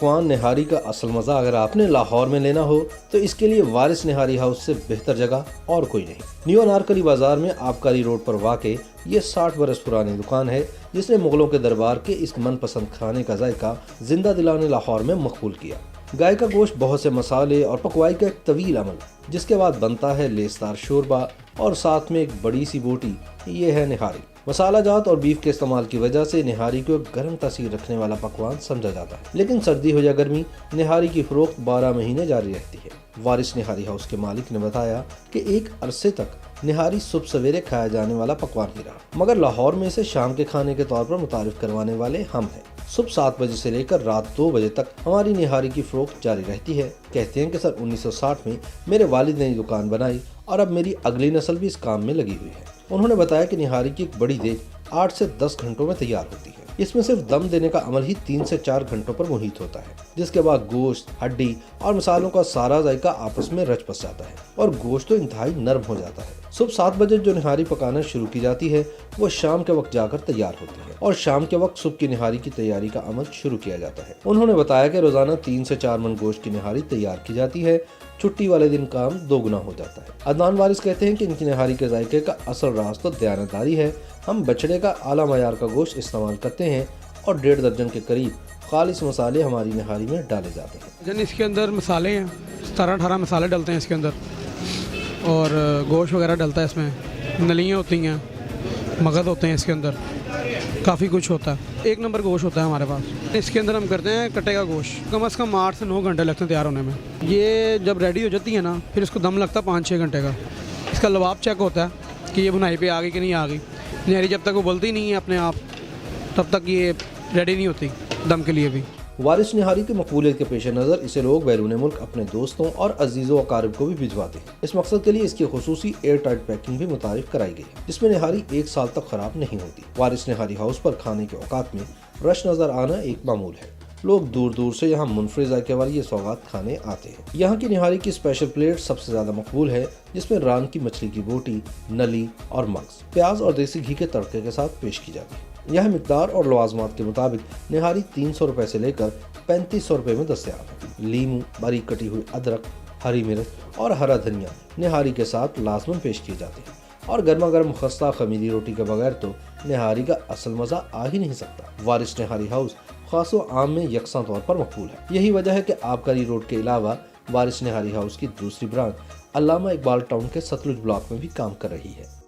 पकवान निहारी का असल मजा अगर आपने लाहौर में लेना हो तो इसके लिए वारिस निहारी हाउस से बेहतर जगह और कोई नहीं। न्यू अनारकली बाजार में आबकारी रोड पर वाक़े ये 60 बरस पुरानी दुकान है जिसने मुगलों के दरबार के इस मनपसंद खाने का जायका जिंदा दिलाने लाहौर में मकबूल किया। गाय का गोश्त, बहुत से मसाले और पकवाई का एक तवील अमल, जिसके बाद बनता है लेसदार शोरबा और साथ में एक बड़ी सी बोटी, ये है निहारी। मसाला जात और बीफ के इस्तेमाल की वजह से निहारी को गर्म तासीर रखने वाला पकवान समझा जाता है, लेकिन सर्दी हो या गर्मी निहारी की फरोख्त 12 महीने जारी रहती है। वारिस निहारी हाउस के मालिक ने बताया कि एक अरसे तक निहारी सुबह सवेरे खाया जाने वाला पकवान ही रहा, मगर लाहौर में इसे शाम के खाने के तौर पर मुतारिफ करवाने वाले हम हैं। सुबह 7 बजे से लेकर रात 2 बजे तक हमारी निहारी की फरोख्त जारी रहती है। कहते हैं कि सर 1960 में मेरे वालिद ने दुकान बनाई और अब मेरी अगली नस्ल भी इस काम में लगी हुई है। उन्होंने बताया कि निहारी की एक बड़ी देग 8 से 10 घंटों में तैयार होती है। इसमें सिर्फ दम देने का अमल ही 3 से 4 घंटों पर मुहित होता है, जिसके बाद गोश्त, हड्डी और मसालों का सारा जायका आपस में रच बस जाता है और गोश्त तो इंतहाई नरम हो जाता है। सुबह 7 बजे जो निहारी पकाना शुरू की जाती है वो शाम के वक्त जाकर तैयार होती है और शाम के वक्त सुबह की निहारी की तैयारी का अमल शुरू किया जाता है। उन्होंने बताया कि रोजाना 3 से 4 मन गोश्त की निहारी तैयार की जाती है। छुट्टी वाले दिन काम दोगुना हो जाता है। अदनान वारिस कहते हैं कि इनकी निहारी के जायके का असल राज तो दयानतदारी है। हम बछड़े का आला मयार का गोश्त इस्तेमाल करते हैं और 1.5 दर्जन के करीब खालिस मसाले हमारी निहारी में डाले जाते हैं। जन इसके अंदर मसाले हैं, 17-18 मसाले डलते हैं इसके अंदर और गोश्त वगैरह डलता है, इसमें नलियाँ होती हैं, मगज़ होते हैं, इसके अंदर काफ़ी कुछ होता है। 1 नंबर गोश्त होता है हमारे पास। इसके अंदर हम करते हैं कट्टे का गोश्त, कम से कम 8 से 9 घंटे लगते हैं तैयार होने में। ये जब रेडी हो जाती है ना, फिर इसको दम लगता है 5-6 घंटे का। इसका लबाब चेक होता है कि ये बुनाई पे आ गई कि नहीं आ गई। निहारी जब तक वो बोलती नहीं है अपने आप, तब तक ये रेडी नहीं होती दम के लिए भी। वारिस निहारी की मकबूलियत के पेश नज़र इसे लोग बैरून मुल्क अपने दोस्तों और अजीज़ों अकारिब को भी भिजवाते हैं। इस मकसद के लिए इसकी खुसूसी एयर टाइट पैकिंग भी मुतारिफ कराई गई है, जिसमें निहारी 1 साल तक खराब नहीं होती। वारिस निहारी हाउस पर खाने के औकात में रश नजर आना एक मामूल है। लोग दूर दूर से यहाँ मुनफरिद जायके वाली ये सौगात खाने आते हैं। यहाँ की निहारी की स्पेशल प्लेट सबसे ज्यादा मकबूल है, जिसमें रान की मछली की बोटी, नली और मग्स प्याज और देसी घी के तड़के के साथ पेश की जाती है। यह मिकदार और लवाजमात के मुताबिक निहारी 300 रुपए से लेकर 3500 रुपए में दस्तयाब है। लीमू, बारीक कटी हुई अदरक, हरी मिर्च और हरा धनिया निहारी के साथ लाजमन पेश किए जाते हैं और गर्मा गर्म खस्ता खमीरी रोटी के बगैर तो निहारी का असल मजा आ ही नहीं सकता। वारिस निहारी हाउस खास व आम में यकसा तौर पर मकबूल है। यही वजह है कि आबकारी रोड के अलावा वारिस निहारी हाउस की दूसरी ब्रांच अल्लामा इकबाल टाउन के सतलुज ब्लॉक में भी काम कर रही है।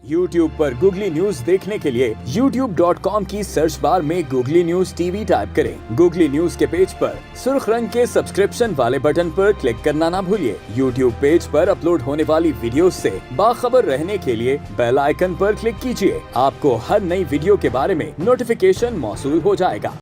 YouTube पर गूगली न्यूज देखने के लिए youtube.com की सर्च बार में गूगली न्यूज टीवी टाइप करें। गूगली न्यूज के पेज पर सुर्ख रंग के सब्सक्रिप्शन वाले बटन पर क्लिक करना ना भूलिए। YouTube पेज पर अपलोड होने वाली वीडियोस से बाखबर रहने के लिए बेल आइकन पर क्लिक कीजिए। आपको हर नई वीडियो के बारे में नोटिफिकेशन मौसूल हो जाएगा।